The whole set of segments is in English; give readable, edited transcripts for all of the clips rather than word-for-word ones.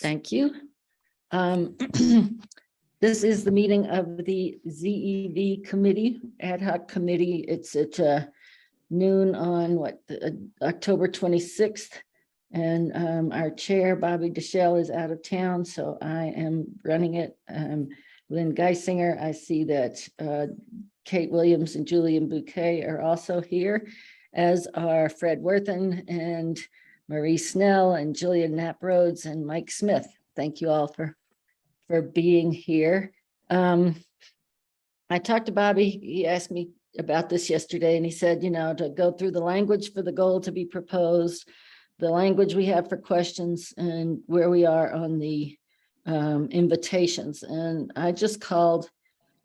Thank you. This is the meeting of the ZEV committee, ad hoc committee. It's at noon on October 26th. And our chair, Bobby Deschelle, is out of town, so I am running it. Lynn Geisinger, I see that Kate Williams and Julian Bouquet are also here, as are Fred Worthen and Marie Snell and Jillian Knapp Rhodes and Mike Smith. Thank you all for being here. I talked to Bobby. He asked me about this yesterday, and he said, you know, to go through the language for the goal to be proposed, the language we have for questions, and where we are on the invitations. And I just called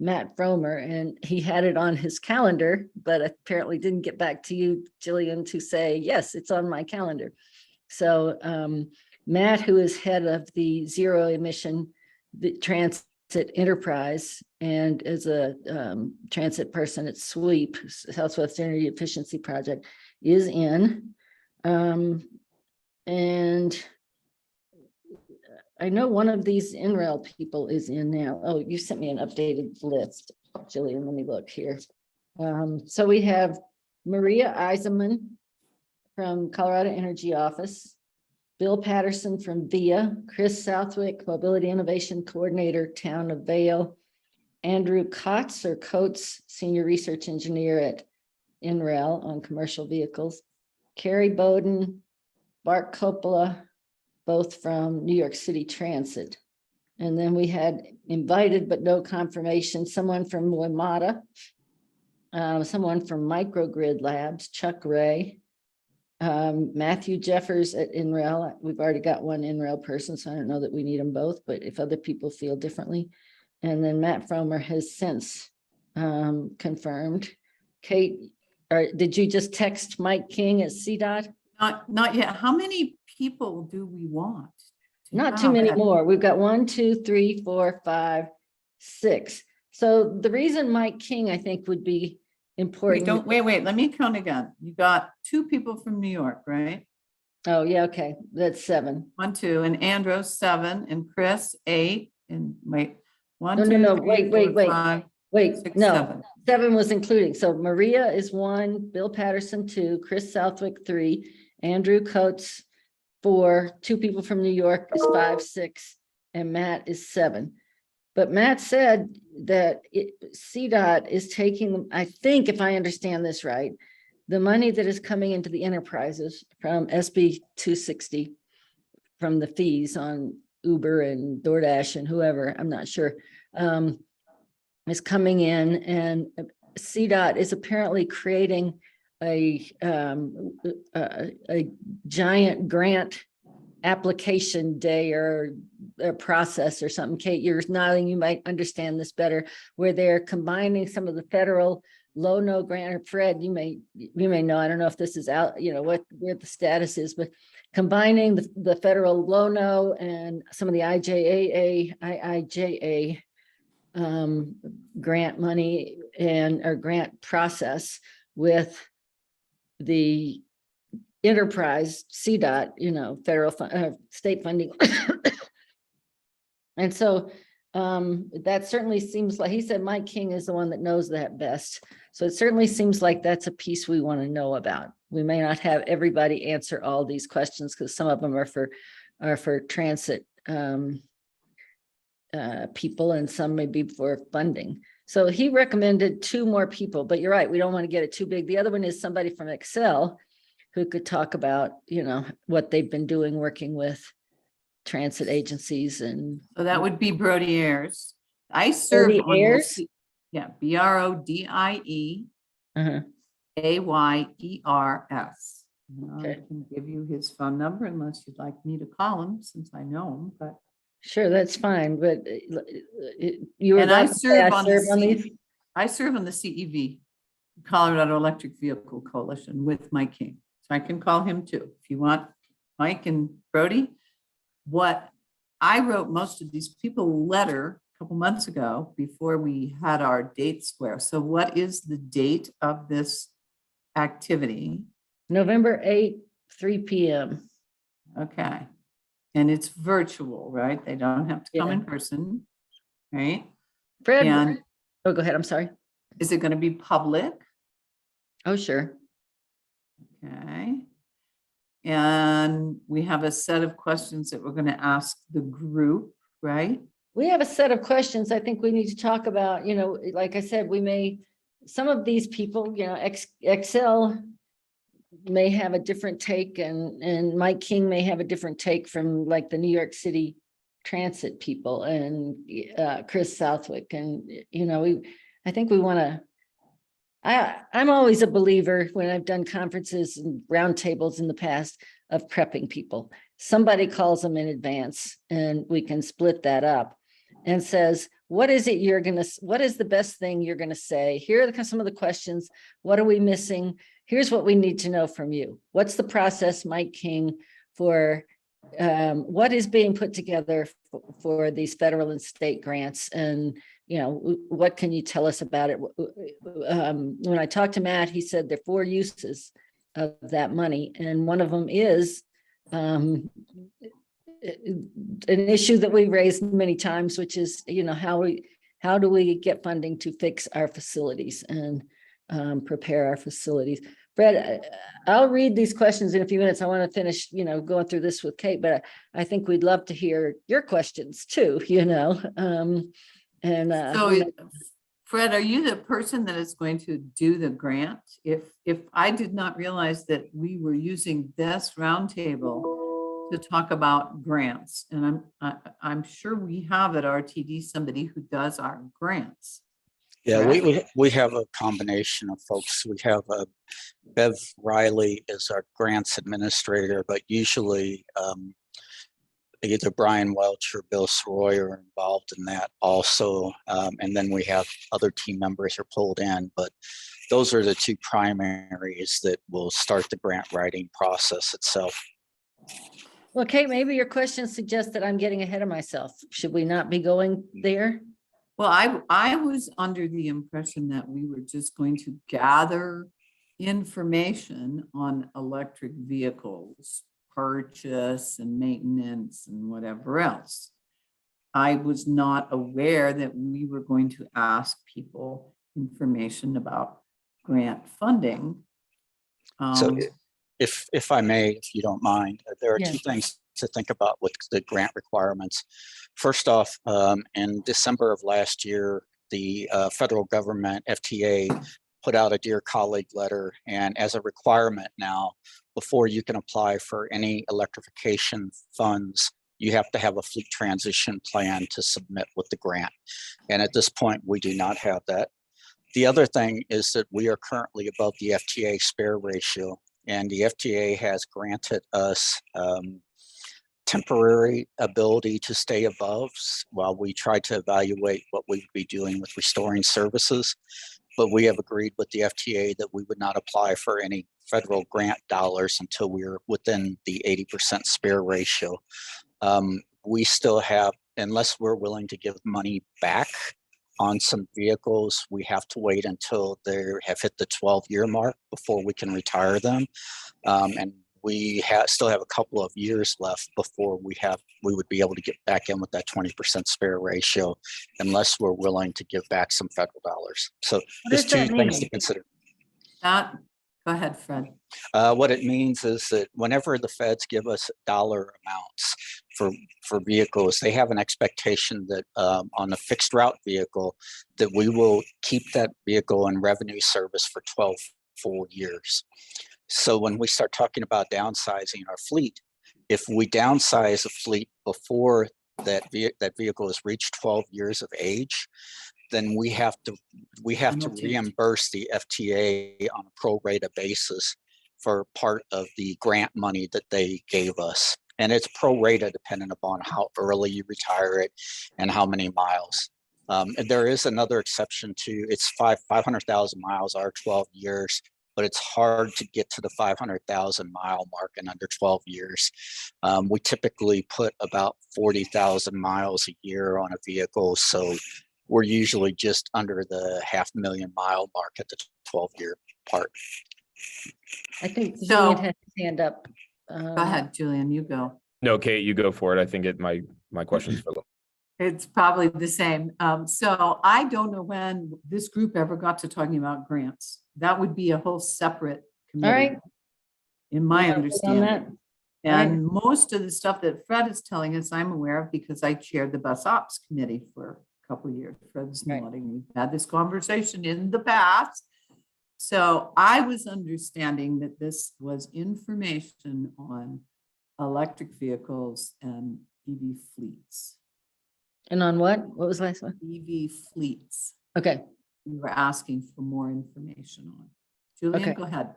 Matt Fromer, and he had it on his calendar, but apparently didn't get back to you, Jillian, to say, yes, it's on my calendar. So Matt, who is head of the Zero Emission Transit Enterprise and is a transit person at SWEEP, Southwest Energy Efficiency Project, is in. And I know one of these NREL people is in now. Oh, you sent me an updated list, Jillian. Let me look here. So we have Maria Eisenman from Colorado Energy Office, Bill Patterson from VIA, Chris Southwick, Mobility Innovation Coordinator, Town of Vail, Andrew Kotz or Coates, Senior Research Engineer at NREL on commercial vehicles, Carrie Bowden, Bart Coppola, both from New York City Transit. And then we had invited, but no confirmation, someone from WMATA, someone from Microgrid Labs, Chuck Ray, Matthew Jeffers at NREL. We've already got one NREL person, so I don't know that we need them both, but if other people feel differently. And then Matt Fromer has since confirmed. Kate, did you just text Mike King at CDOT? Not yet. How many people do we want? Not too many more. We've got 1, 2, 3, 4, 5, 6. So the reason Mike King, I think, would be important. Wait. Let me count again. You got 2 people from New York, right? Oh, yeah. Okay. That's 7. 1, 2, and Andros 7, and Chris 8, and wait. 1, No, 2, no, 3, wait. 4, 5, Wait, 6, no, 7. 7 was including. So Maria is 1, Bill Patterson 2, Chris Southwick 3, Andrew Coates 4, 2 people from New York is 5, 6, and Matt is 7. But Matt said that CDOT is taking, I think, if I understand this right, the money that is coming into the enterprises from SB 260, from the fees on Uber and DoorDash and whoever, I'm not sure, is coming in, and CDOT is apparently creating a giant grant application day or a process or something. Kate, you're nodding, you might understand this better, where they're combining some of the federal low-no grant, or Fred, you may know, I don't know if this is out, you know, where the status is, but combining the federal low-no and some of the IIJA grant money or grant process with the enterprise CDOT, you know, federal state funding. And so that certainly seems like, he said Mike King is the one that knows that best. So it certainly seems like that's a piece we want to know about. We may not have everybody answer all these questions because some of them are for transit people, and some may be for funding. So he recommended 2 more people, but you're right, we don't want to get it too big. The other one is somebody from Excel who could talk about, you know, what they've been doing working with transit agencies. And So that would be Brody Ayers. I serve on Ayers? BRODIE AYERS. Okay. I can give you his phone number unless you'd like me to call him, since I know him, but. Sure, that's fine, but you were And I about to say serve on these? I serve on the CEV, Colorado Electric Vehicle Coalition, with Mike King. So I can call him too, if you want, Mike and Brody. What I wrote most of these people a letter a couple months ago before we had our date square. So what is the date of this activity? November 8th, 3 p.m. Okay. And it's virtual, right? They don't have to come Yeah. in person, right? Fred, And oh, go ahead. I'm sorry. is it going to be public? Oh, sure. Okay. And we have a set of questions that we're going to ask the group, right? We have a set of questions I think we need to talk about, like I said, some of these people, Excel may have a different take and Mike King may have a different take from like the New York City transit people and Chris Southwick. And, I think we want to, I'm always a believer when I've done conferences and roundtables in the past of prepping people. Somebody calls them in advance and we can split that up and says, what is the best thing you're going to say? Here are some of the questions. What are we missing? Here's what we need to know from you. What's the process, Mike King, for what is being put together for these federal and state grants? And, what can you tell us about it? When I talked to Matt, he said there are 4 uses of that money. And one of them is an issue that we raised many times, which is, how do we get funding to fix our facilities and prepare our facilities? Fred, I'll read these questions in a few minutes. I want to finish, going through this with Kate, but I think we'd love to hear your questions too, So Fred, are you the person that is going to do the grant? If I did not realize that we were using this roundtable to talk about grants, and I'm sure we have at RTD somebody who does our grants. Yeah, correct? we have a combination of folks. We have Bev Riley is our grants administrator, but usually either Brian Welch or Bill Sroy are involved in that also. And then we have other team members are pulled in, but those are the 2 primaries that will start the grant writing process itself. Well, Kate, maybe your question suggests that I'm getting ahead of myself. Should we not be going there? Well, I was under the impression that we were just going to gather information on electric vehicles, purchase and maintenance and whatever else. I was not aware that we were going to ask people information about grant funding. So if I may, if you don't mind, there are Yeah. 2 things to think about with the grant requirements. First off, in December of last year, the federal government, FTA, put out a Dear Colleague letter. And as a requirement now, before you can apply for any electrification funds, you have to have a fleet transition plan to submit with the grant. And at this point, we do not have that. The other thing is that we are currently above the FTA spare ratio, and the FTA has granted us temporary ability to stay above while we try to evaluate what we would be doing with restoring services. But we have agreed with the FTA that we would not apply for any federal grant dollars until we're within the 80% spare ratio. We still have, unless we're willing to give money back on some vehicles, we have to wait until they have hit the 12-year mark before we can retire them. And we still have a couple of years left before we would be able to get back in with that 20% spare ratio, unless we're willing to give back some federal dollars. So there's 2 things to consider. Go ahead, Fred. What it means is that whenever the feds give us dollar amounts for vehicles, they have an expectation that on a fixed route vehicle, that we will keep that vehicle in revenue service for 12 full years. So when we start talking about downsizing our fleet, if we downsize a fleet before that vehicle has reached 12 years of age, then we have to reimburse the FTA on a pro rata basis for part of the grant money that they gave us. And it's pro rata dependent upon how early you retire it and how many miles. And there is another exception to it's 500,000 miles are 12 years. But it's hard to get to the 500,000 mile mark in under 12 years. We typically put about 40,000 miles a year on a vehicle. So we're usually just under the 500,000 mile mark at the 12-year part. I think Julian has his hand up. Go ahead, Julian, you go. No, Kate, you go for it. I think my question's for. It's probably the same. So I don't know when this group ever got to talking about grants. That would be a whole separate All right. committee, in my You wanna vote on that? understanding. And most of the stuff that Fred is telling us, I'm aware of because I chaired the bus ops committee for a couple of years. Fred's Right. nodding. We've had this conversation in the past. So I was understanding that this was information on electric vehicles and EV fleets. And on what? What was the last one? EV fleets. Okay. We were asking for more information on. Julian, Okay. go ahead.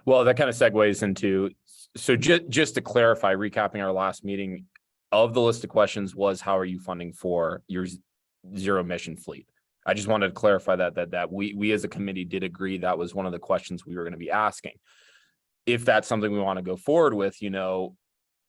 Well, that kind of segues into, so just to clarify, recapping our last meeting, of the list of questions was, how are you funding for your zero emission fleet? I just wanted to clarify that we as a committee did agree that was one of the questions we were going to be asking. If that's something we want to go forward with,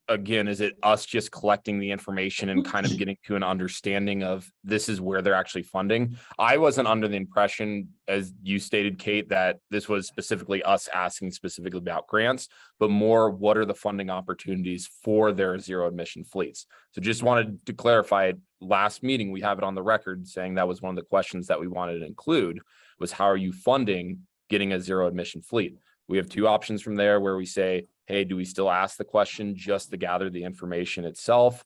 again, is it us just collecting the information and kind of getting to an understanding of this is where they're actually funding? I wasn't under the impression, as you stated, Kate, that this was specifically us asking specifically about grants, but more what are the funding opportunities for their zero emission fleets? So just wanted to clarify, last meeting, we have it on the record saying that was one of the questions that we wanted to include was, how are you funding getting a zero emission fleet? We have two options from there where we say, hey, do we still ask the question just to gather the information itself?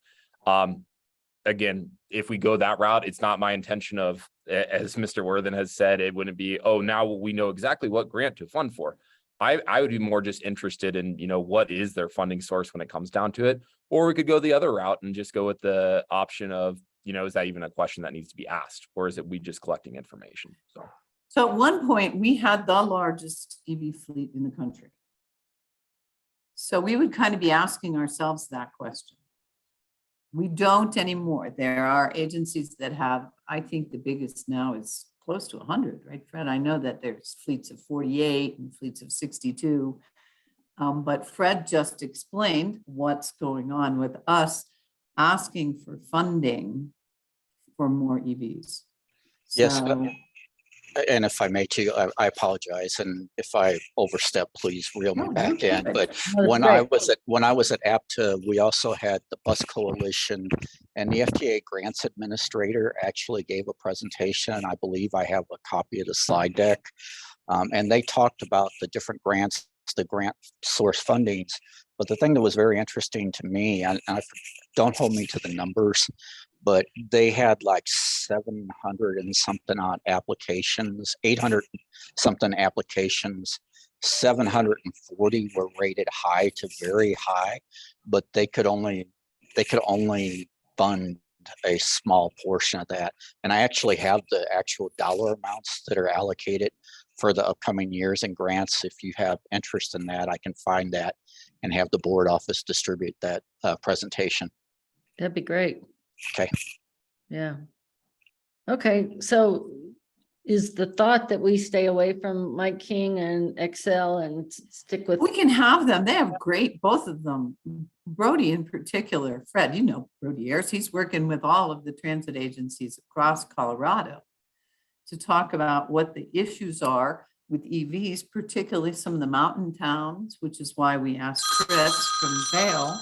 Again, if we go that route, it's not my intention of, as Mr. Worthen has said, it wouldn't be, oh, now we know exactly what grant to fund for. I would be more just interested in, what is their funding source when it comes down to it? Or we could go the other route and just go with the option of, is that even a question that needs to be asked? Or is it we just collecting information? So at one point, we had the largest EV fleet in the country. So we would kind of be asking ourselves that question. We don't anymore. There are agencies that have, I think the biggest now is close to 100, right, Fred? I know that there's fleets of 48 and fleets of 62. But Fred just explained what's going on with us asking for funding for more EVs. Yes, So, and if I may too, I apologize, and if I overstep, please reel me No, back you're in. good. But No, when that's I was at APTA, we also had the Bus Coalition, and the FTA Grants Administrator actually gave a presentation. I believe I have a copy of the slide deck, and they talked about the different grants, the grant source fundings. But the thing that was very interesting to me, and don't hold me to the numbers, but they had like 700 and something odd applications, 800 something applications, 740 were rated high to very high, but they could only fund a small portion of that. And I actually have the actual dollar amounts that are allocated for the upcoming years in grants. If you have interest in that, I can find that and have the board office distribute that presentation. That'd be great. Okay. Yeah. Okay, so is the thought that we stay away from Mike King and Excel and stick with? we can have them. They have great, both of them. Brody in particular, Fred, Brody Ayers, he's working with all of the transit agencies across Colorado to talk about what the issues are with EVs, particularly some of the mountain towns, which is why we asked Chris from Vail.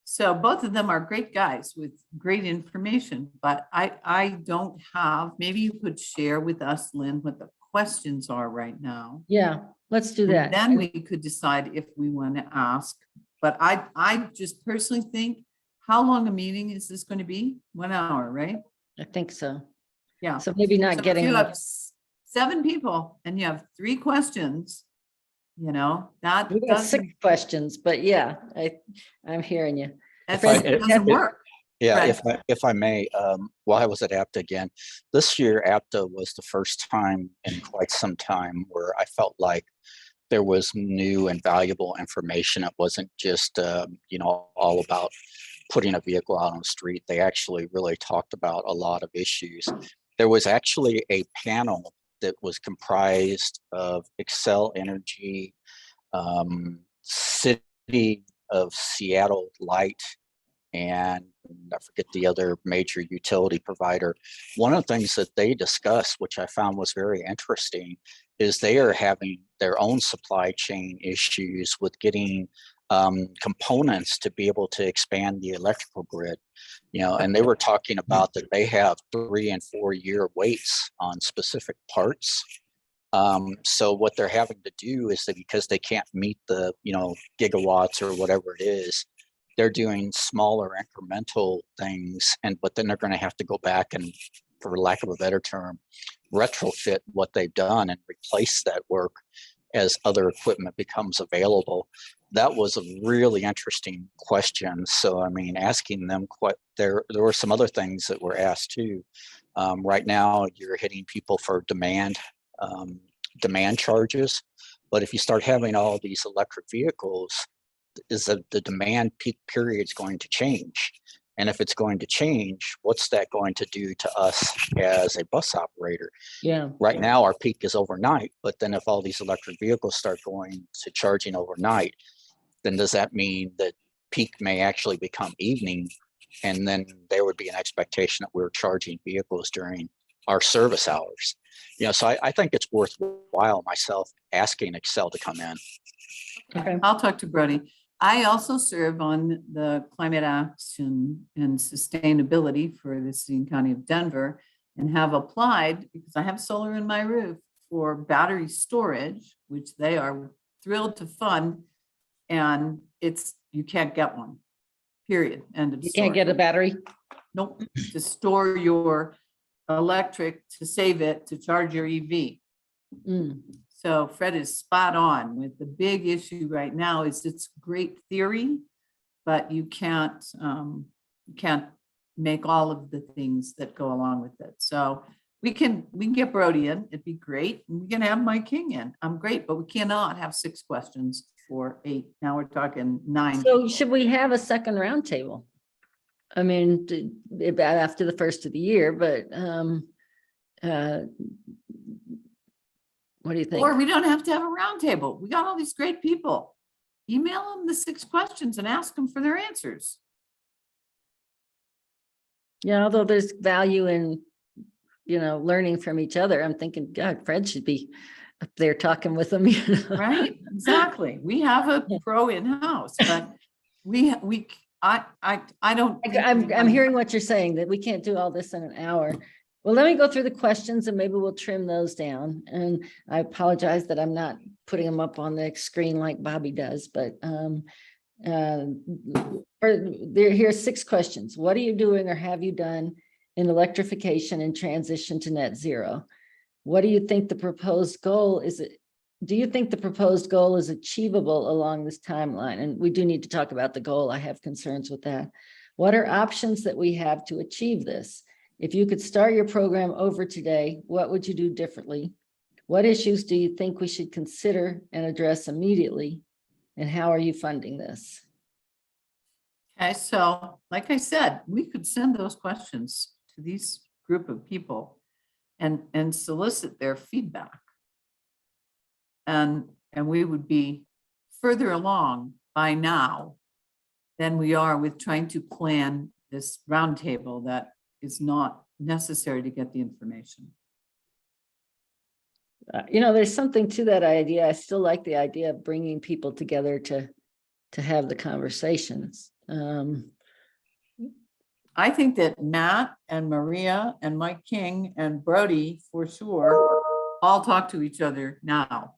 So both of them are great guys with great information, but I don't have, maybe you could share with us, Lynn, what the questions are right now. Yeah, let's do And that. then we could decide if we want to ask. But I just personally think, how long a meeting is this going to be? 1 hour, right? I think so. Yeah. So maybe So not if getting, you have 7 people and you have 3 questions, that we got 6 doesn't, questions, but yeah, I'm hearing you. that Fred, doesn't work. Yeah, Right. if I may, while I was at APTA again, this year APTA was the first time in quite some time where I felt like there was new and valuable information. It wasn't just all about putting a vehicle out on the street. They actually really talked about a lot of issues. There was actually a panel that was comprised of Xcel Energy, City of Seattle Light, and I forget the other major utility provider. One of the things that they discussed, which I found was very interesting, is they are having their own supply chain issues with getting components to be able to expand the electrical grid. And they were talking about that they have 3 and 4 year waits on specific parts. So what they're having to do is that because they can't meet the, gigawatts or whatever it is, they're doing smaller incremental things. But then they're going to have to go back and, for lack of a better term, retrofit what they've done and replace that work as other equipment becomes available. That was a really interesting question. So, I mean, asking them there were some other things that were asked too. Right now, you're hitting people for demand charges. But if you start having all these electric vehicles, is the demand peak period is going to change? And if it's going to change, what's that going to do to us as a bus operator? Yeah. Right now, our peak is overnight, but then if all these electric vehicles start going to charging overnight, then does that mean that peak may actually become evening? And then there would be an expectation that we're charging vehicles during our service hours. So I think it's worthwhile myself asking Excel to come in. Okay. I'll talk to Brody. I also serve on the Climate Action and Sustainability for the City and County of Denver, and have applied, because I have solar in my roof, for battery storage, which they are thrilled to fund. And you can't get one, period. End of You story. can't get a battery? Nope, to store your electric, to save it, to charge your EV. Mm. So Fred is spot on with the big issue right now is it's great theory, but you can't make all of the things that go along with it. So we can get Brody in, it'd be great. And we can have Mike King in. I'm great, but we cannot have 6 questions for 8. Now we're talking 9. So should we have a second roundtable? I mean, after the first of the year, but what do you think? Or we don't have to have a roundtable. We got all these great people. Email them the 6 questions and ask them for their answers. Yeah, although there's value in, learning from each other. I'm thinking, God, Fred should be up there talking with them. Right, exactly. We have a pro in-house, but I don't. I'm hearing what you're saying, that we can't do all this in an hour. Well, let me go through the questions and maybe we'll trim those down. And I apologize that I'm not putting them up on the screen like Bobby does, but here's 6 questions. What are you doing or have you done in electrification and transition to net zero? What do you think the proposed goal is? Do you think the proposed goal is achievable along this timeline? And we do need to talk about the goal. I have concerns with that. What are options that we have to achieve this? If you could start your program over today, what would you do differently? What issues do you think we should consider and address immediately? And how are you funding this? Okay, so like I said, we could send those questions to these group of people and solicit their feedback. And we would be further along by now than we are with trying to plan this roundtable that is not necessary to get the information. There's something to that idea. I still like the idea of bringing people together to have the conversations. I think that Matt and Maria and Mike King and Brody, for sure, all talk to each other now.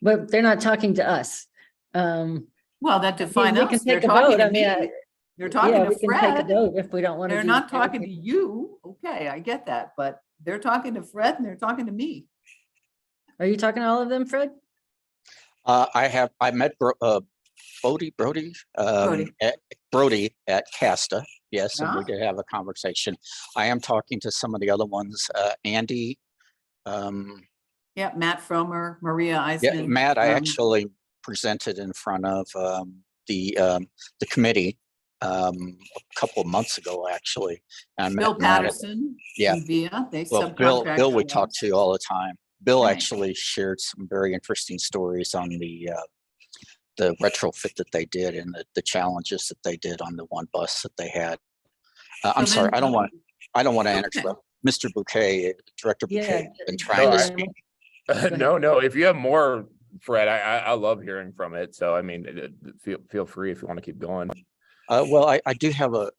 But they're not talking to us. Well, that define We can us. They're take a talking vote. to I mean, me. They're talking yeah, to we can take a Fred. vote if we don't want to. They're not talking to you. Okay, I get that, but they're talking to Fred and they're talking to me. Are you talking to all of them, Fred? I met Brody at Casta. Yes, and we Yeah. did have a conversation. I am talking to some of the other ones, Andy. Yeah, Matt Fromer, Maria Yeah, Eisman. Matt, I actually presented in front of the committee a couple of months ago, actually. I met Bill Matt Patterson. Yeah. and Via, they Well, Bill subcontract we to talk us. to all the time. Bill Right. actually shared some very interesting stories on the retrofit that they did and the challenges that they did on the one bus that they had. I'm So sorry, then- I don't want to Okay. interrupt. Mr. Bouquet, Director Yeah, Bouquet, been d- trying to yeah. speak. ahead. No, if you have more, Fred, I love hearing from it. So I mean, feel free if you want to keep going. Well, I do have a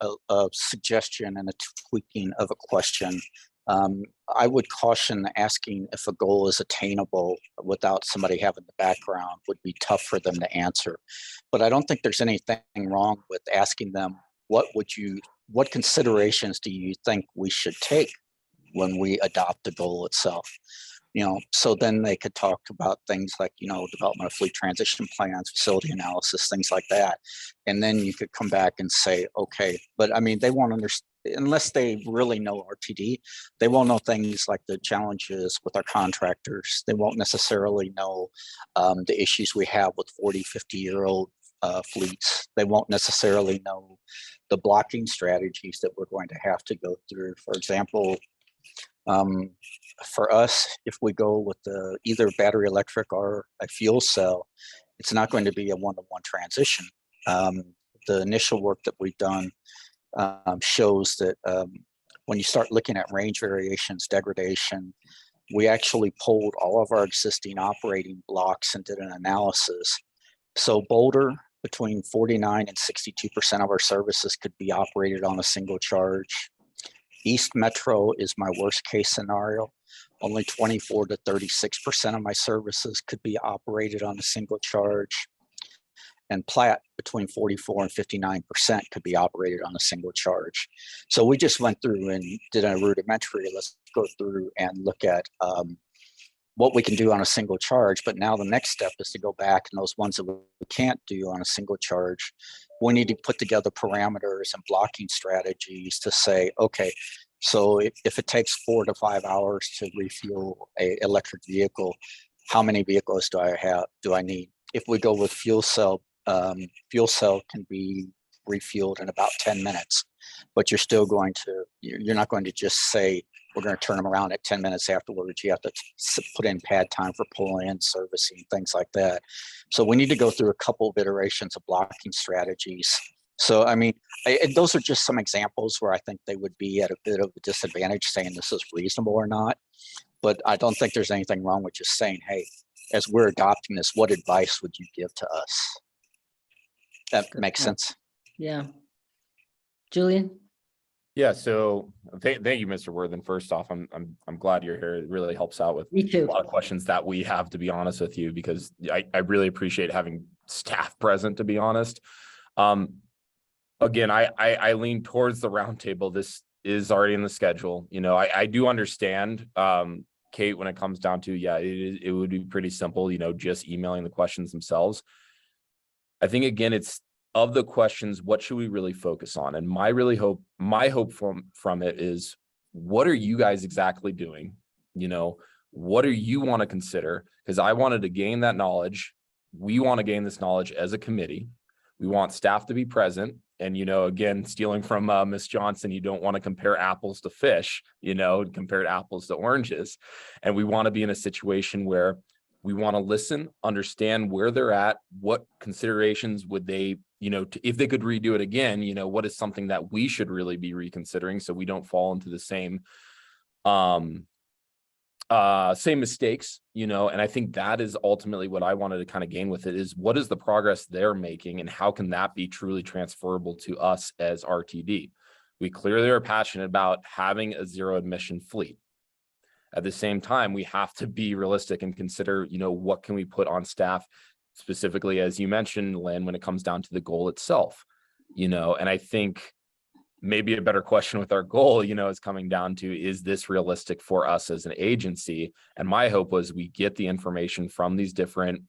suggestion and a tweaking of a question. I would caution asking if a goal is attainable without somebody having the background would be tough for them to answer. But I don't think there's anything wrong with asking them, what considerations do you think we should take when we adopt the goal itself? So then they could talk about things like, development of fleet transition plans, facility analysis, things like that. And then you could come back and say, okay, but I mean, they won't understand, unless they really know RTD, they won't know things like the challenges with our contractors. They won't necessarily know the issues we have with 40, 50-year-old fleets. They won't necessarily know the blocking strategies that we're going to have to go through. For example, for us, if we go with either battery electric or a fuel cell, it's not going to be a one-to-one transition. The initial work that we've done shows that when you start looking at range variations, degradation, we actually pulled all of our existing operating blocks and did an analysis. So Boulder, between 49 and 62% of our services could be operated on a single charge. East Metro is my worst case scenario. Only 24 to 36% of my services could be operated on a single charge. And Platte, between 44 and 59% could be operated on a single charge. So we just went through and did a rudimentary, let's go through and look at what we can do on a single charge. But now the next step is to go back and those ones that we can't do on a single charge, we need to put together parameters and blocking strategies to say, okay, so if it takes 4 to 5 hours to refuel a electric vehicle, how many vehicles do I need? If we go with fuel cell can be refueled in about 10 minutes, but you're not going to just say, we're going to turn them around at 10 minutes afterwards. You have to put in pad time for pulling in, servicing, things like that. So we need to go through a couple of iterations of blocking strategies. So, I mean, those are just some examples where I think they would be at a bit of a disadvantage saying this is reasonable or not. But I don't think there's anything wrong with just saying, hey, as we're adopting this, what advice would you give to us? That makes sense. Yeah. Julian? Yeah, so thank you, Mr. Worthen. First off, I'm glad you're here. It really helps out with Me too. a lot of questions that we have, to be honest with you, because I really appreciate having staff present, to be honest. Again, I lean towards the roundtable. This is already in the schedule. I do understand, Kate, when it comes down to, it would be pretty simple, just emailing the questions themselves. I think, again, it's of the questions, what should we really focus on? And my hope from it is, what are you guys exactly doing? What do you want to consider? Because I wanted to gain that knowledge. We want to gain this knowledge as a committee. We want staff to be present. And, again, stealing from Ms. Johnson, you don't want to compare apples to fish, compare apples to oranges. And we want to be in a situation where we want to listen, understand where they're at, what considerations would they, if they could redo it again, what is something that we should really be reconsidering so we don't fall into the same mistakes, and I think that is ultimately what I wanted to kind of gain with it is, what is the progress they're making and how can that be truly transferable to us as RTD? We clearly are passionate about having a zero emission fleet. At the same time, we have to be realistic and consider, what can we put on staff, specifically, as you mentioned, Lynn, when it comes down to the goal itself, and I think maybe a better question with our goal, is coming down to, is this realistic for us as an agency? And my hope was we get the information from these different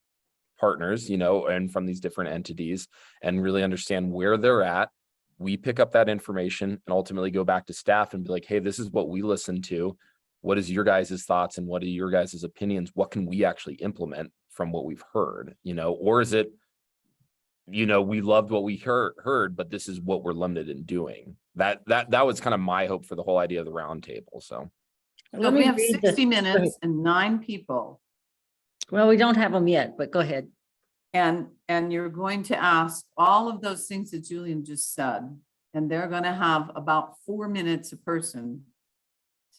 partners, and from these different entities and really understand where they're at. We pick up that information and ultimately go back to staff and be like, hey, this is what we listened to. What is your guys' thoughts and what are your guys' opinions? What can we actually implement from what we've heard, or is it, we loved what we heard, but this is what we're limited in doing. That was kind of my hope for the whole idea of the roundtable. So we have 60 minutes and 9 people. Well, we don't have them yet, but go ahead. And you're going to ask all of those things that Julian just said, and they're going to have about 4 minutes a person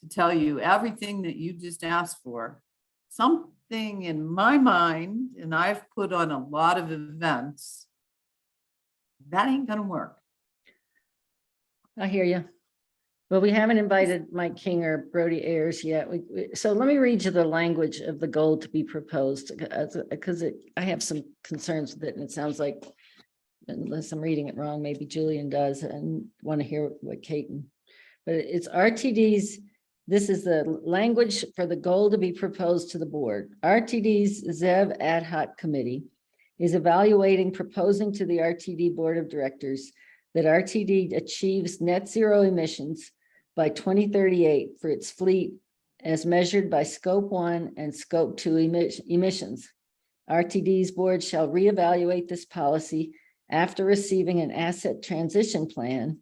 to tell you everything that you just asked for. Something in my mind, and I've put on a lot of events, that ain't gonna work. I hear you. Well, we haven't invited Mike King or Brody Ayers yet. So let me read you the language of the goal to be proposed, because I have some concerns with it, and it sounds like, unless I'm reading it wrong, maybe Julian does, and want to hear what Kate, but it's RTD's. This is the language for the goal to be proposed to the board. RTD's ZEV Ad Hoc Committee is evaluating proposing to the RTD Board of Directors that RTD achieves net zero emissions by 2038 for its fleet as measured by Scope 1 and Scope 2 emissions. RTD's board shall reevaluate this policy after receiving an asset transition plan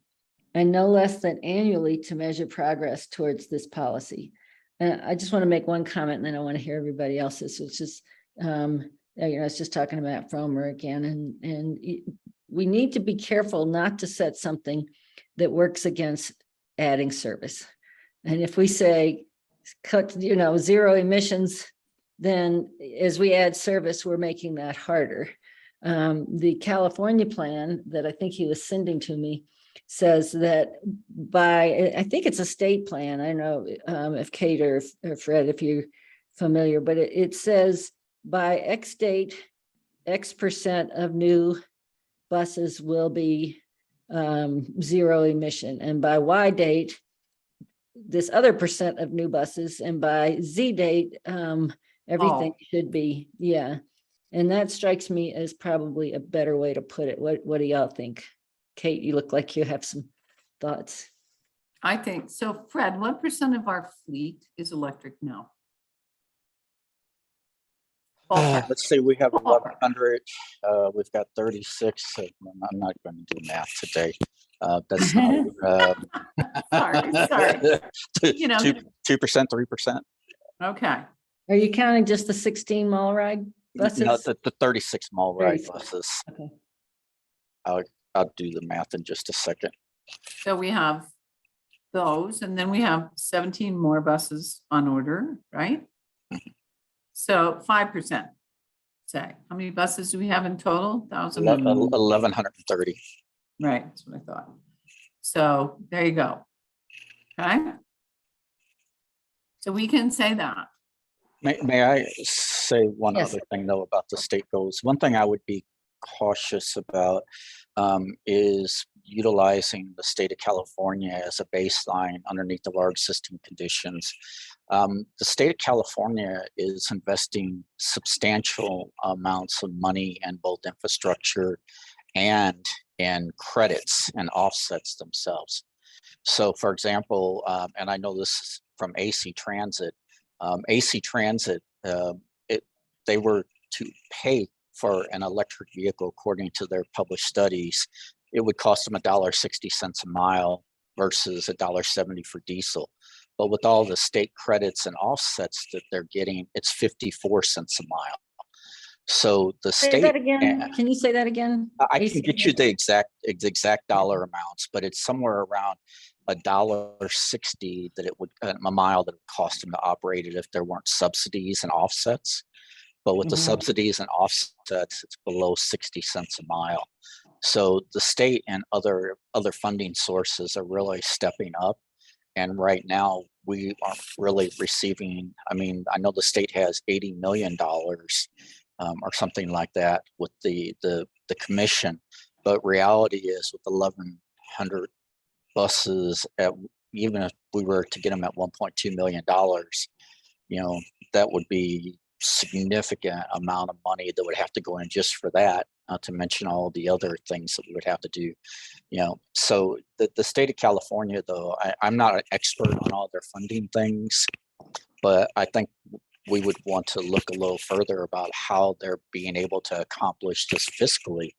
and no less than annually to measure progress towards this policy. I just want to make one comment, and then I want to hear everybody else's. It's just, it's just talking about Fromer again, and we need to be careful not to set something that works against adding service. And if we say cut, zero emissions, then as we add service, we're making that harder. The California plan that I think he was sending to me says that I think it's a state plan. I know if Kate or Fred, if you're familiar, but it says by X date, X% of new buses will be zero emission, and by Y date, this other percent of new buses, and by Z date, everything should be, yeah. And that strikes me as probably a better way to put it. What do y'all think? Kate, you look like you have some thoughts. I think, so Fred, what percent of our fleet is electric now? Let's see, we have Ballpark. 1,100, we've got 36, I'm not going to do math today. That's not, Sorry. You know. 2%, 3%. Okay, Are you counting just the 16 mile ride buses? No, the 36 mall ride 36. buses. Okay. I'll do the math in just a second. so we have those, and then we have 17 more buses on order, right? So 5%, say, how many buses do we have in total? 1,130. Right, that's what I thought. So there you go. Okay. So we can say that. May I say one Yes. other thing though about the state goals? One thing I would be cautious about is utilizing the state of California as a baseline underneath of our existing conditions. The state of California is investing substantial amounts of money in both infrastructure and in credits and offsets themselves. So for example, and I know this is from AC Transit, they were to pay for an electric vehicle, according to their published studies, it would cost them $1.60 a mile versus $1.70 for diesel. But with all the state credits and offsets that they're getting, it's 54 cents a mile. So the Say state, that again. Can you say that again? I can get you the exact dollar amounts, but it's somewhere around $1.60 that it would a mile that would cost them to operate it if there weren't subsidies and offsets. But with the subsidies and offsets, it's below 60 cents a mile. So the state and other funding sources are really stepping up. And right now we aren't really receiving, I mean, I know the state has $80 million or something like that with the commission, but reality is with 1,100 buses, even if we were to get them at $1.2 million, that would be significant amount of money that would have to go in just for that, not to mention all the other things that we would have to do. So the state of California, though, I'm not an expert on all their funding things, but I think we would want to look a little further about how they're being able to accomplish this fiscally,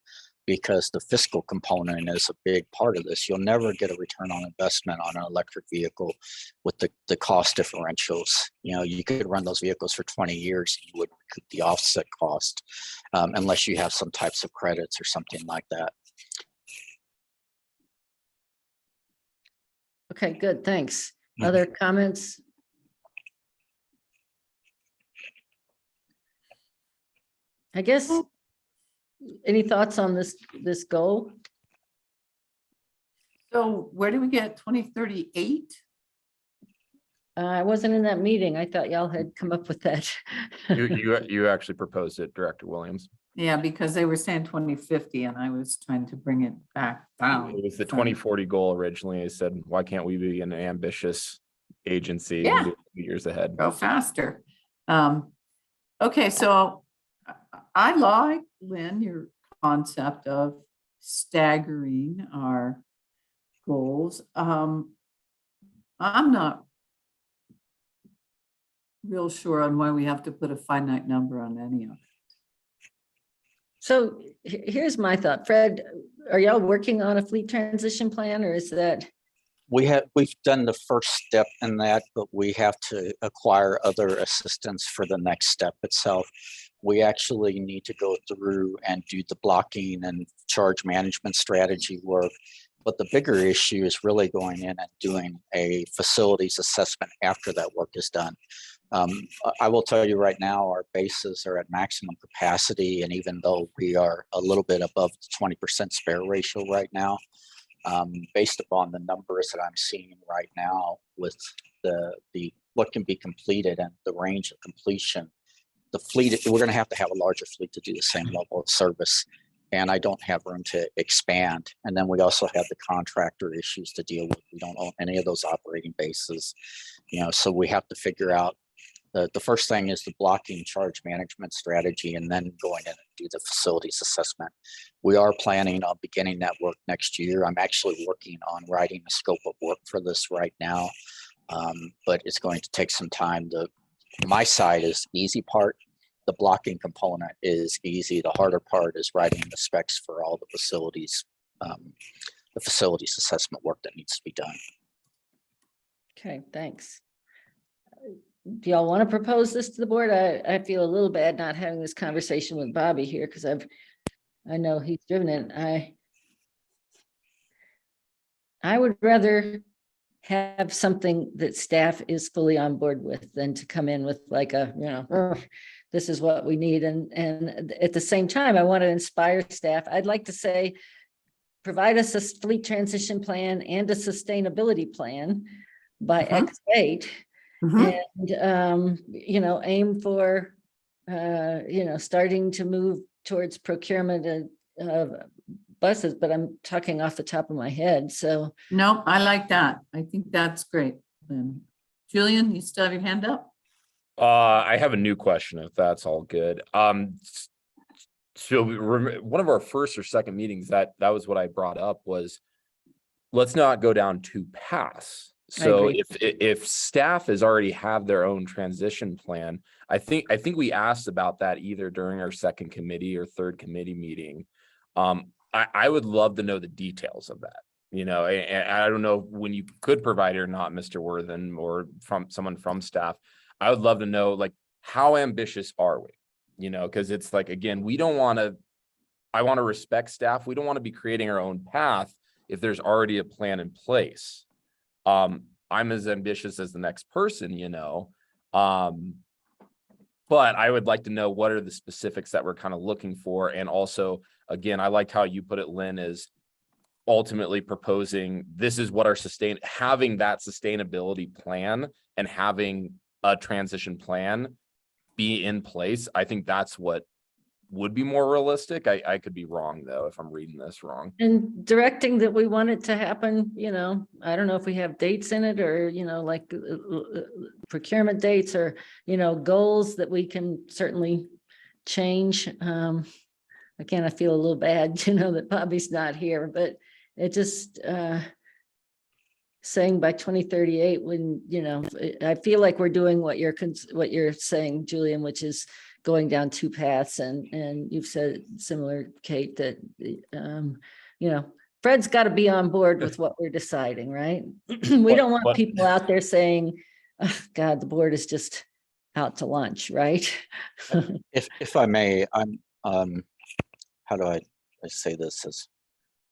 because the fiscal component is a big part of this. You'll never get a return on investment on an electric vehicle with the cost differentials. You could run those vehicles for 20 years and you would recoup the offset cost unless you have some types of credits or something like that. Okay, good, thanks. other comments? I guess, any thoughts on this goal? So where do we get 2038? I wasn't in that meeting. I thought y'all had come up with that. You actually proposed it, Director Williams. Yeah, because they were saying 2050 and I was trying to bring it back down. It was the from- 2040 goal originally. I said, why can't we be an ambitious agency? Yeah. And do it 2 years ahead? Go faster. Okay, so I like, Lynn, your concept of staggering our goals. I'm not real sure on why we have to put a finite number on any of it. So here's my thought. Fred, are y'all working on a fleet transition plan, or is that? We've done the first step in that, but we have to acquire other assistance for the next step itself. We actually need to go through and do the blocking and charge management strategy work. But the bigger issue is really going in and doing a facilities assessment after that work is done. I will tell you right now, our bases are at maximum capacity. And even though we are a little bit above the 20% spare ratio right now, based upon the numbers that I'm seeing right now with the what can be completed and the range of completion, the fleet, we're going to have a larger fleet to do the same level of service. And I don't have room to expand. And then we also have the contractor issues to deal with. We don't own any of those operating bases, so we have to figure out the first thing is the blocking charge management strategy, and then going in and do the facilities assessment. We are planning on beginning that work next year. I'm actually working on writing a scope of work for this right now, but it's going to take some time. My side is the easy part. The blocking component is easy. The harder part is writing the specs for all the facilities assessment work that needs to be done. Okay, thanks. Do y'all want to propose this to the board? I feel a little bad not having this conversation with Bobby here because I know he's driven it. I would rather have something that staff is fully on board with than to come in with like this is what we need. And at the same time, I want to inspire staff. I'd like to say, provide us a fleet transition plan and a sustainability plan by X date. And, aim for, starting to move towards procurement of buses, but I'm talking off the top of my head. So. No, I like that. I think that's great, Lynn. Julian, you still have your hand up? I have a new question, if that's all good. So one of our first or second meetings, that was what I brought up was, let's not go down two paths. So if staff has already have their own transition plan, I think we asked about that either during our second committee or third committee meeting. I would love to know the details of that. And I don't know when you could provide it or not, Mr. Worthen, or from someone from staff. I would love to know, like, how ambitious are we? Because it's like, again, I want to respect staff. We don't want to be creating our own path if there's already a plan in place. I'm as ambitious as the next person, but I would like to know what are the specifics that we're kind of looking for. And also, again, I liked how you put it, Lynn, is ultimately proposing this is what our having that sustainability plan and having a transition plan be in place. I think that's what would be more realistic. I could be wrong though, if I'm reading this wrong. And directing that we want it to happen, I don't know if we have dates in it or, like procurement dates or, goals that we can certainly change. Again, I feel a little bad, that Bobby's not here, but it just, saying by 2038, when, I feel like we're doing what you're saying, Julian, which is going down two paths, and you've said similar, Kate, that Fred's got to be on board with what we're deciding, right? We don't want people out there saying, oh, God, the board is just out to lunch, right? If I may, I'm how do I say this as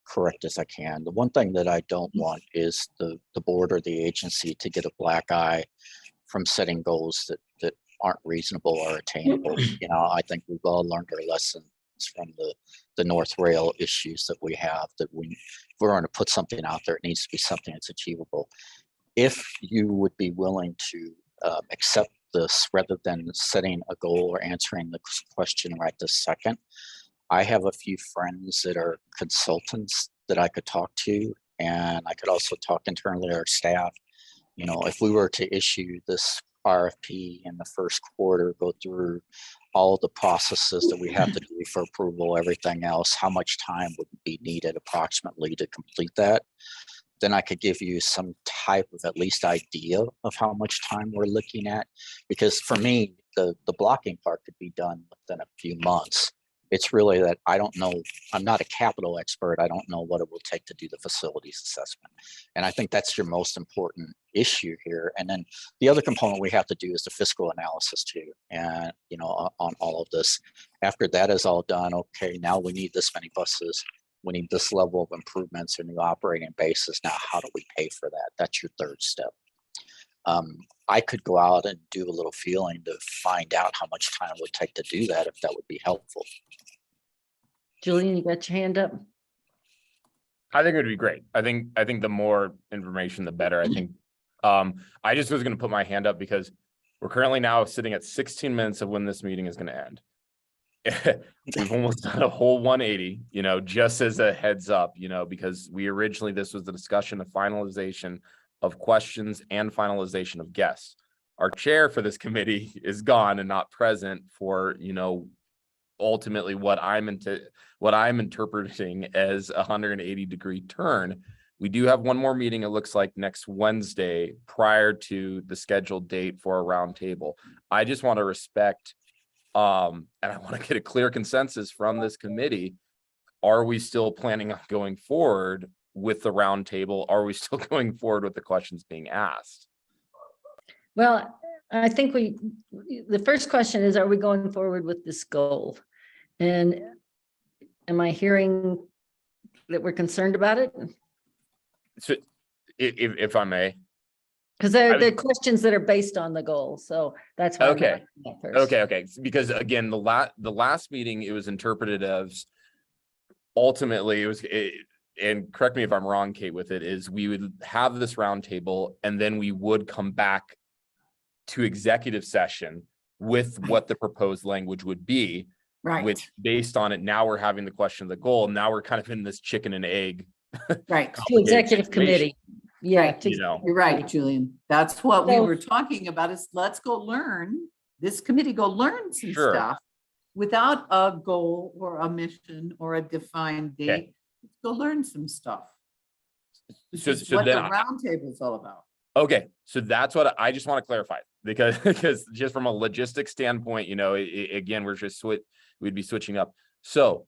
correct as I can. The one thing that I don't want is the board or the agency to get a black eye from setting goals that aren't reasonable or attainable. You know, I think we've all learned our lessons from the North Rail issues that we have, that if we're going to put something out there, it needs to be something that's achievable. If you would be willing to accept this rather than setting a goal or answering the question right this second, I have a few friends that are consultants that I could talk to, and I could also talk internally to our staff. You know, if we were to issue this RFP in the first quarter, go through all the processes that we have to do for approval, everything else, how much time would be needed approximately to complete that? Then I could give you some type of at least idea of how much time we're looking at. Because for me, the blocking part could be done within a few months. It's really that I don't know, I'm not a capital expert. I don't know what it will take to do the facilities assessment. And I think that's your most important issue here. And then the other component we have to do is the fiscal analysis too. And, you know, on all of this, after that is all done, okay, now we need this many buses. We need this level of improvements or new operating bases. Now, how do we pay for that? That's your third step. I could go out and do a little feeling to find out how much time it would take to do that, if that would be helpful. Julian, you got your hand up? I think it would be great. I think the more information, the better. I think I just was going to put my hand up because we're currently now sitting at 16 minutes of when this meeting is going to end. We've almost done a whole 180, you know, just as a heads up, you know, because this was the discussion of finalization of questions and finalization of guests. Our chair for this committee is gone and not present for, you know, ultimately what I'm interpreting as a 180-degree turn. We do have one more meeting, it looks like next Wednesday, prior to the scheduled date for a roundtable. I just want to respect and I want to get a clear consensus from this committee. Are we still planning on going forward with the roundtable? Are we still going forward with the questions being asked? Well, I think the first question is, are we going forward with this goal? And am I hearing that we're concerned about it? So if I may. Because they're questions that are based on the goal. So that's why. Okay. I'm first. Okay. Because again, the last meeting, it was interpreted as ultimately and correct me if I'm wrong, Kate, with it, is we would have this roundtable and then we would come back to executive session with what the proposed language would be. Right. Which based on it, now we're having the question of the goal. Now we're kind of in this chicken and egg. Right. To executive committee. Yeah. You know, You're right, Julian. That's what we So- were talking about, is let's go learn, this committee go learn some Sure. stuff without a goal or a mission or a defined date. Okay. Let's go learn some stuff. This So- is so what the then roundtable is all about. okay, so that's what I just want to clarify, because just from a logistics standpoint, you know, again, we'd be switching up. So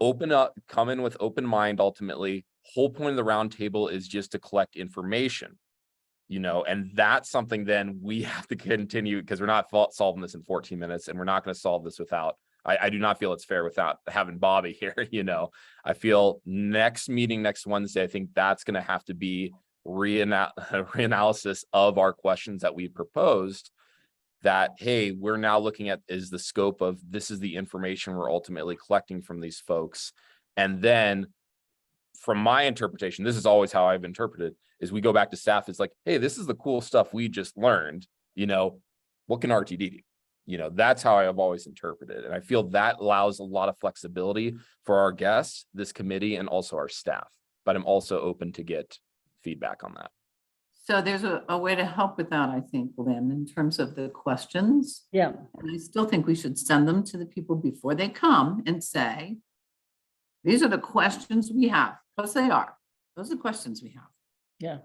open up, come in with open mind. Ultimately, whole point of the roundtable is just to collect information, you know, and that's something then we have to continue, because we're not solving this in 14 minutes, and we're not going to solve this without. I do not feel it's fair without having Bobby here. You know, I feel next meeting next Wednesday, I think that's going to have to be reanalysis of our questions that we proposed, that, hey, we're now looking at is the scope of this is the information we're ultimately collecting from these folks. And then from my interpretation, this is always how I've interpreted, is we go back to staff. It's like, hey, this is the cool stuff we just learned, you know, what can RTD do? You know, that's how I have always interpreted. And I feel that allows a lot of flexibility for our guests, this committee, and also our staff. But I'm also open to get feedback on that. So there's a way to help with that, I think, Lynn, in terms of the questions. Yeah. And I still think we should send them to the people before they come and say, these are the questions we have, because they are. Those are the questions we have. Yeah.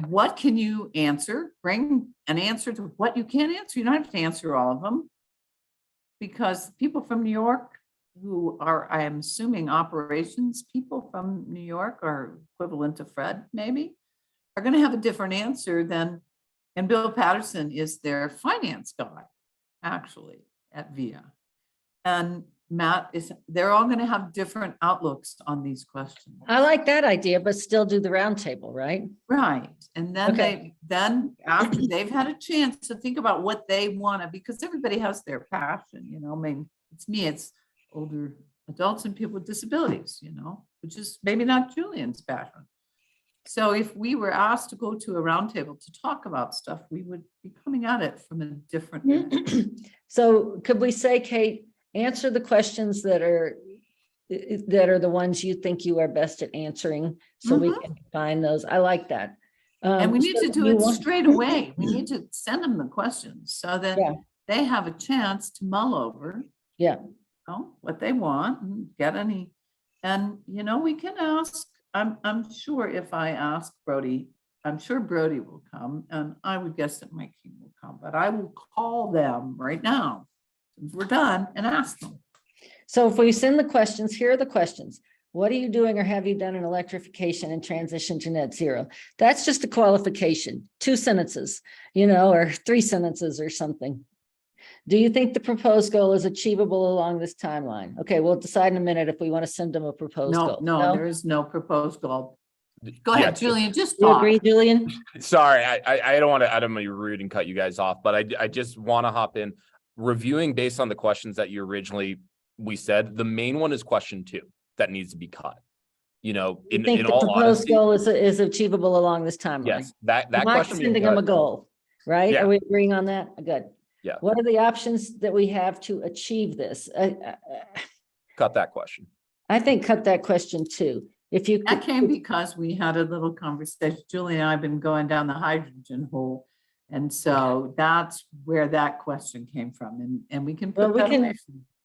What can you answer? Bring an answer to what you can't answer. You don't have to answer all of them, because people from New York who are, I am assuming, operations people from New York are equivalent to Fred, maybe, are going to have a different answer than, and Bill Patterson is their finance guy, actually, at VIA. And Matt, they're all gonna have different outlooks on these questions. I like that idea, but still do the roundtable, right? Right, and then Okay. then after they've had a chance to think about what they wanna, because everybody has their passion, I mean, it's older adults and people with disabilities, which is maybe not Julian's passion. So if we were asked to go to a roundtable to talk about stuff, we would be coming at it from a different angle. So could we say, Kate, answer the questions that are the ones you think you are best at answering, so we Mhm. can find those. I like that. And we need So to do you it want- straight away. We need to send them the questions so that Yeah. they have a chance to mull over. Yeah. What they want and get any, and we can ask, I'm sure if I ask Brody, I'm sure Brody will come, and I would guess that Mike King will come, but I will call them right now, since we're done, and ask them. So if we send the questions, here are the questions. What are you doing or have you done in electrification and transition to net zero? That's just a qualification, 2 sentences, or 3 sentences or something. Do you think the proposed goal is achievable along this timeline? Okay, we'll decide in a minute if we want to send them a proposed No, goal. no, there is no proposed goal. Go Yeah, ahead, Julian, just You talk. agree, Julian? Sorry, I don't want to, I don't want to be rude and cut you guys off, but I just want to hop in. Reviewing based on the questions that we said, the main one is question 2 that needs to be cut. You In think the all proposed honesty, goal is achievable along this timeline? yes, that Not question. we sending them a cut. goal, right? Yeah. Are we agreeing on that? Good. Yeah. What are the options that we have to achieve this? Cut that question. I think cut that question too. If you That could, came because we had a little conversation. Julie and I have been going down the hydrogen hole. And so that's where that question came from. And we can Well, put we that can- away.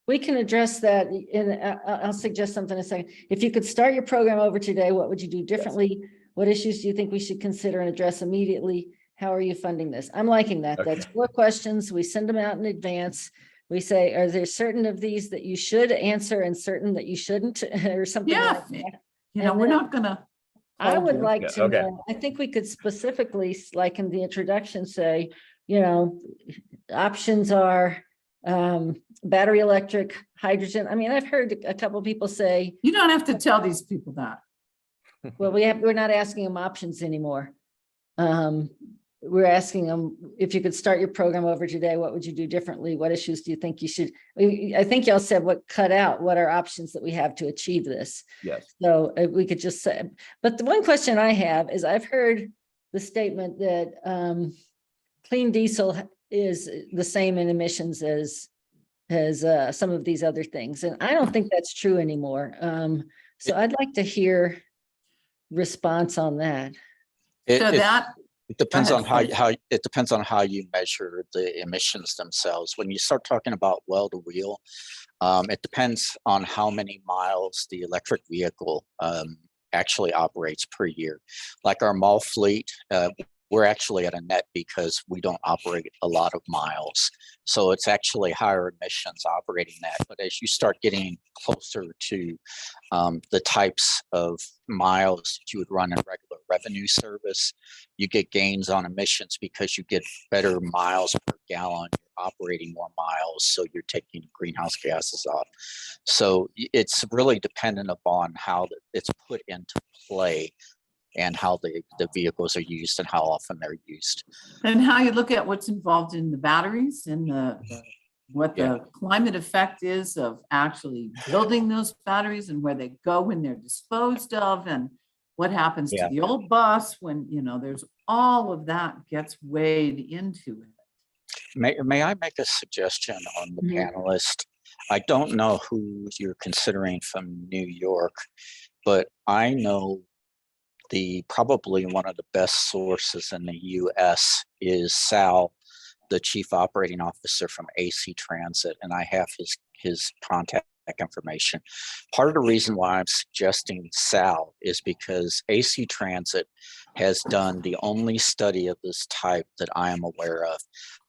we can address that in, I'll suggest something in a second. If you could start your program over today, what would you do differently? What issues do you think we should consider and address immediately? How are you funding this? I'm liking that. That's Okay. 4 questions. We send them out in advance. We say, are there certain of these that you should answer and certain that you shouldn't, or something Yeah, like that? we're not gonna. I hold would you. like Yeah, to okay. know, I think we could specifically, like in the introduction, say, options are battery electric, hydrogen. I mean, I've heard a couple people say, You don't have to tell these people that. well, we're not asking them options anymore. We're asking them, if you could start your program over today, what would you do differently? What issues do you think you should? I think y'all said what cut out, what are options that we have to achieve this? Yes. So we could just say, but the one question I have is I've heard the statement that clean diesel is the same in emissions as some of these other things. And I don't think that's true anymore. So I'd like to hear response on that. So It that, depends ahead, on how, Fred. how, it depends on how you measure the emissions themselves. When you start talking about well to wheel, it depends on how many miles the electric vehicle actually operates per year. Like our mall fleet, we're actually at a net because we don't operate a lot of miles. So it's actually higher emissions operating that. But as you start getting closer to the types of miles that you would run in regular revenue service, you get gains on emissions because you get better miles per gallon, you're operating more miles, so you're taking greenhouse gases off. So it's really dependent upon how it's put into play and how the vehicles are used and how often they're used. and how you look at what's involved in the batteries and what the climate effect is of actually building those batteries and where they go when they're disposed of, and what happens to Yeah. the old bus when, there's all of that gets weighed into it. May I make a suggestion on the Mhm. panelist? I don't know who you're considering from New York, but I know probably one of the best sources in the US is Sal, the chief operating officer from AC Transit, and I have his contact information. Part of the reason why I'm suggesting Sal is because AC Transit has done the only study of this type that I am aware of.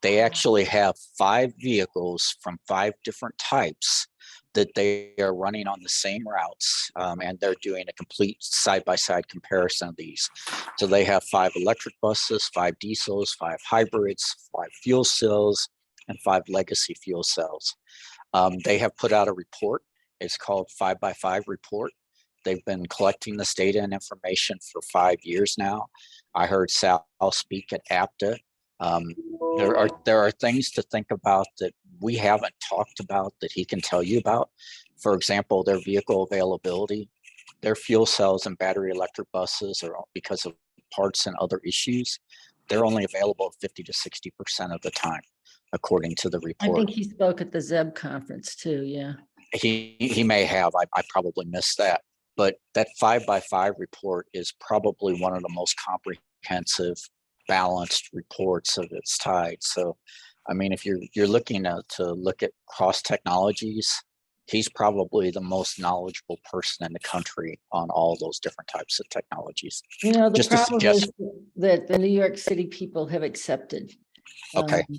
They actually have 5 vehicles from 5 different types that they are running on the same routes, and they're doing a complete side-by-side comparison of these. So they have 5 electric buses, 5 diesels, 5 hybrids, 5 fuel cells, and 5 legacy fuel cells. They have put out a report. It's called 5x5 report. They've been collecting this data and information for 5 years now. I heard Sal speak at APTA. There are things to think about that we haven't talked about that he can tell you about. For example, their vehicle availability, their fuel cells and battery electric buses are, because of parts and other issues, they're only available 50 to 60% of the time, according to the I report. think he spoke at the ZEB conference too, yeah. He may have, I probably missed that, but that 5x5 report is probably one of the most comprehensive, balanced reports of its type. So, I mean, if you're looking to look at cross technologies, he's probably the most knowledgeable person in the country on all those different types of technologies. You know, the Just a problem is suggestion. that the New York City people have accepted. Okay. Um,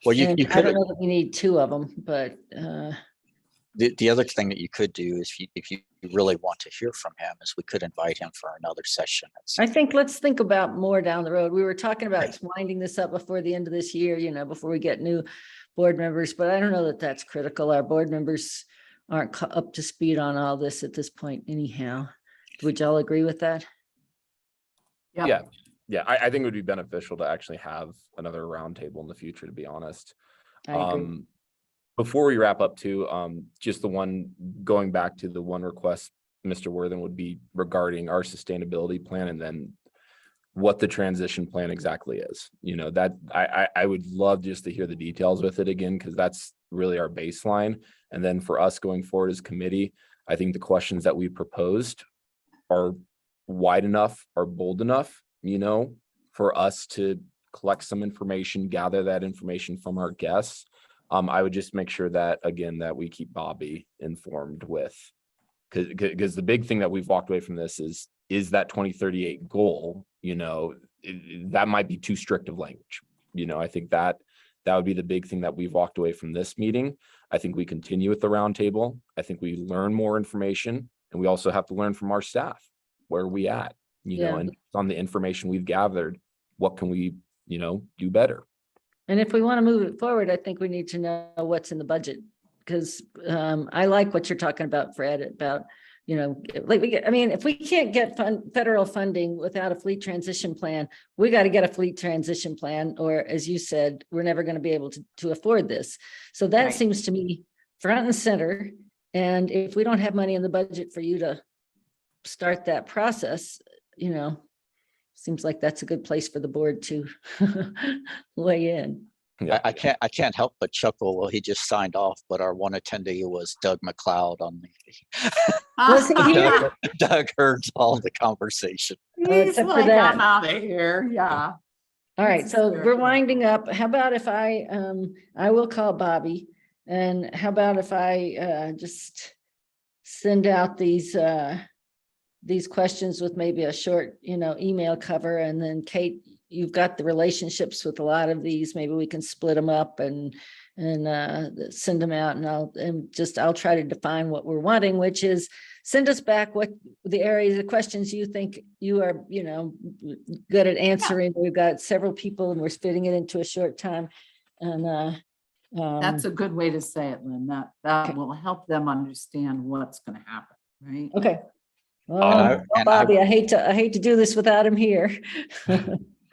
Well, you and I could, don't know that we need 2 of them, but the other thing that you could do is if you really want to hear from him is we could invite him for another session. I think let's think about more down the road. We were talking about winding this up before the end of this year, you know, before we get new board members, but I don't know that that's critical. Our board members aren't up to speed on all this at this point anyhow. Would y'all agree with that? Yeah. Yeah, I think it would be beneficial to actually have another roundtable in the future, to be honest. I agree. Before we wrap up too, just the one, going back to the one request, Mr. Worthen, would be regarding our sustainability plan and then what the transition plan exactly is. You know, that I would love just to hear the details with it again, because that's really our baseline. And then for us going forward as committee, I think the questions that we proposed are wide enough, are bold enough, you know, for us to collect some information, gather that information from our guests. I would just make sure that, again, that we keep Bobby informed with, because the big thing that we've walked away from this is that 2038 goal, you know, that might be too strict of language. You know, I think that would be the big thing that we've walked away from this meeting. I think we continue with the roundtable. I think we learn more information, and we also have to learn from our staff. Where are we at? You know, and on the information we've gathered, what can we, you know, do better? And if we want to move it forward, I think we need to know what's in the budget. Because I like what you're talking about, Fred, about, you know, like if we can't get federal funding without a fleet transition plan, we got to get a fleet transition plan, or as you said, we're never going to be able to afford this. So that Right. seems to me front and center. And if we don't have money in the budget for you to start that process, you know, seems like that's a good place for the board to weigh in. Yeah. I can't help but chuckle. Well, he just signed off, but our one attendee was Doug McLeod on the. Was he here? Doug heard all the conversation. He's except for like, that. I'm out of here. Yeah. All right, This is so very we're cool. winding up. How about if I will call Bobby, and how about if I just send out these questions with maybe a short, you know, email cover, and then Kate, you've got the relationships with a lot of these. Maybe we can split them up and send them out, and I'll try to define what we're wanting, which is send us back what the areas of questions you think you are, you know, good at answering. We've got several people and we're fitting it into a short time. And That's a good way to say it, Lynn. That Okay. will help them understand what's going to happen, right? okay. Well, And I- Bobby, I hate to do this without him here.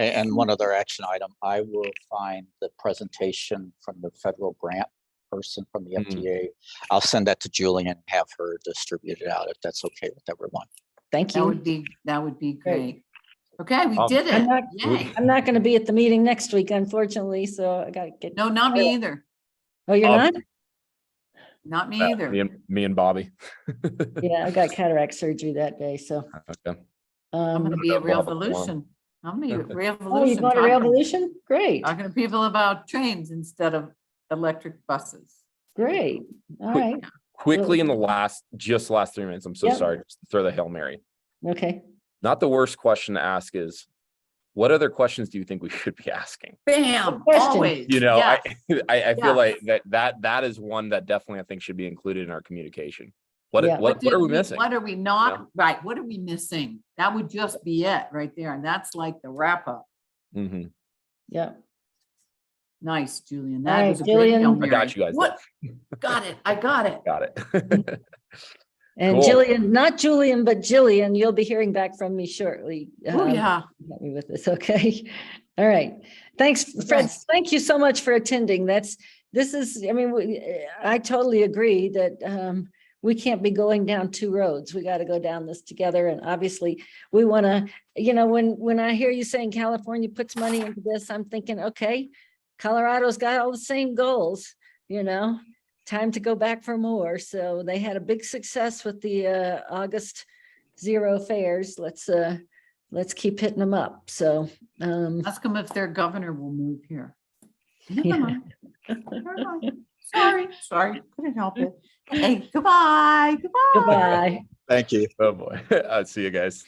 And one other action item, I will find the presentation from the federal grant person from the Mhm. FDA. I'll send that to Julian and have her distribute it out if that's okay with everyone. Thank That you. would be Great. great. Okay, we Um, did it. I'm not- Yay. I'm not going to be at the meeting next week, unfortunately, so I got to get. No, not me either. Oh, you're Um, not? Not me Me either. me and Bobby. Yeah, I got cataract surgery that day, so. Okay. I'm going to be a We'll have a revolution. I'm going to be a Oh, you revolution. going to Revolution? Great, Talking to people about trains instead of electric buses. great. All Quick- right, Quickly in the last 3 minutes, I'm so Yep. sorry, just to throw the Hail Mary. okay. Not the worst question to ask is, what other questions do you think we should be asking? Bam, question. always. You know, Yes. I feel Yeah. like that is one that definitely I think should be included in our communication. What Yeah. what did are we missing? What are we not, right, what are we missing? That would just be it right there. And that's like the wrap up. Mhm. Yeah. Nice, Julian. All That right, was a great Hail Julian. I Mary. got you guys. What? Got it. I got it. Got it. And Cool. Jillian, not Julian, but Jillian, you'll be hearing back from me shortly. Oh, yeah. Help me with this, okay? All right. Thanks, Fred. Okay. Thank you so much for attending. This is, I mean, I totally agree that we can't be going down two roads. We got to go down this together. And obviously we want to, when I hear you saying California puts money into this, I'm thinking, okay, Colorado's got all the same goals, time to go back for more. So they had a big success with the August Zero fairs. Let's keep hitting them up. So Ask them if their governor will move here. Yeah. Never mind. Never mind. Sorry. Couldn't help it. Hey, goodbye. Goodbye. goodbye. Thank you. Oh, boy. I'll see you guys.